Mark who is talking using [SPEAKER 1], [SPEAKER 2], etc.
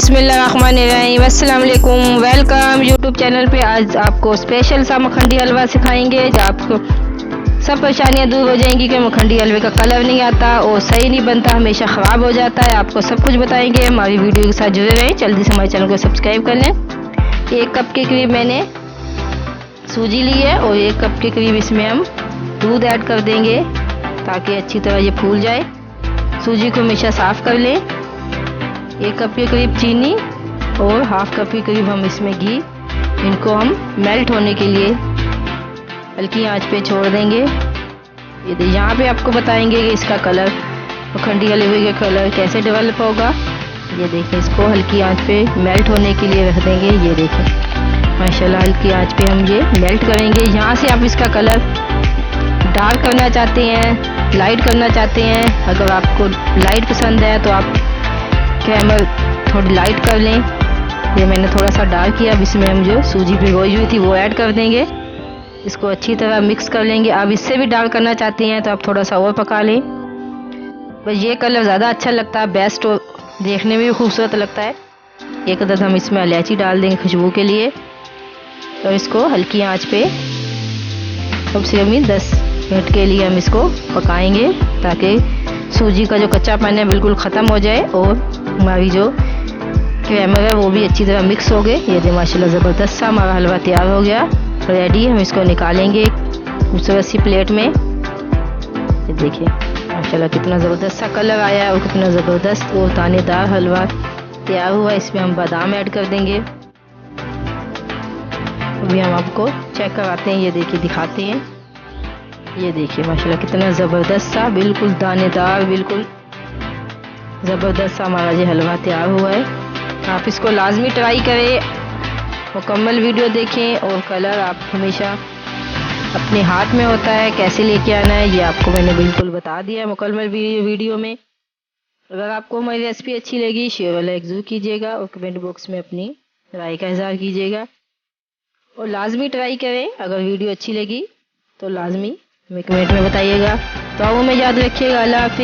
[SPEAKER 1] बिस्मिल्लाहिर्रहमानिर्रहीम, अस्सलाम वालेकुम। वेलकम यूट्यूब चैनल पे। आज आपको स्पेशल सा मखंडी हलवा सिखाएंगे जो आपको सब परेशानियां दूर हो जाएंगी कि मखंडी हलवे का कलर नहीं आता और सही नहीं बनता, हमेशा ख़राब हो जाता है। आपको सब कुछ बताएंगे। हमारी वीडियो के साथ जुड़े रहें। जल्दी से हमारे चैनल को सब्सक्राइब कर लें। 1 कप के करीब मैंने सूजी ली है और 1 कप के करीब इसमें हम दूध ऐड कर देंगे ताकि अच्छी तरह ये फूल जाए। सूजी को हमेशा साफ़ कर लें। 1 कप के करीब चीनी और ½ कप के करीब हम इसमें घी, इनको हम मेल्ट होने के लिए हल्की आंच पे छोड़ देंगे। ये यहाँ पे आपको बताएंगे कि इसका कलर, मखंडी हलवे का कलर कैसे डेवलप होगा। ये देखें, इसको हल्की आंच पे मेल्ट होने के लिए रख देंगे। ये देखें माशाल्लाह हल्की आंच पे हम ये मेल्ट करेंगे। यहाँ से आप इसका कलर डार्क करना चाहते हैं, लाइट करना चाहते हैं। अगर आपको लाइट पसंद है तो आप कैमल थोड़ी लाइट कर लें। ये मैंने थोड़ा सा डार्क किया। अब इसमें हम जो सूजी भिगोई हुई थी वो ऐड कर देंगे। इसको अच्छी तरह मिक्स कर लेंगे। आप इससे भी डार्क करना चाहते हैं तो आप थोड़ा सा और पका लें। बस ये कलर ज़्यादा अच्छा लगता है, बेस्ट और देखने में भी खूबसूरत लगता है। 1 अदद हम इसमें इलायची डाल देंगे खुशबू के लिए और इसको हल्की आंच पे कम से कम 10 मिनट के लिए हम इसको पकाएंगे ताकि सूजी का जो कच्चापन है बिल्कुल ख़त्म हो जाए और हमारी जो क्रैमर है वो भी अच्छी तरह मिक्स हो गए। ये देखिए माशाल्लाह ज़बरदस्त सा हमारा हलवा तैयार हो गया, रेडी। हम इसको निकालेंगे खूबसूरत सी प्लेट में। ये देखिए माशाल्लाह कितना ज़बरदस्त सा कलर आया है और कितना ज़बरदस्त और दानेदार हलवा तैयार हुआ। इसमें हम बादाम ऐड कर देंगे। अभी हम आपको चेक कराते हैं। ये देखिए दिखाते हैं। ये देखिए माशाल्लाह कितना ज़बरदस्त सा, बिल्कुल दानेदार, बिल्कुल ज़बरदस्त सा हमारा ये हलवा तैयार हुआ है। आप इसको लाजमी ट्राई करें, मुकम्मल वीडियो देखें और कलर आप हमेशा अपने हाथ में होता है, कैसे लेके आना है ये आपको मैंने बिल्कुल बता दिया है मुकम्मल वीडियो में। अगर आपको हमारी रेसिपी अच्छी लगी शेयर और लाइक ज़रूर कीजिएगा और कमेंट बॉक्स में अपनी राय का इज़हार कीजिएगा और लाजमी ट्राई करें। अगर वीडियो अच्छी लगी तो लाजमी हमें कमेंट में बताइएगा। तो वो में याद रखिएगा। अल्लाह हाफिज़।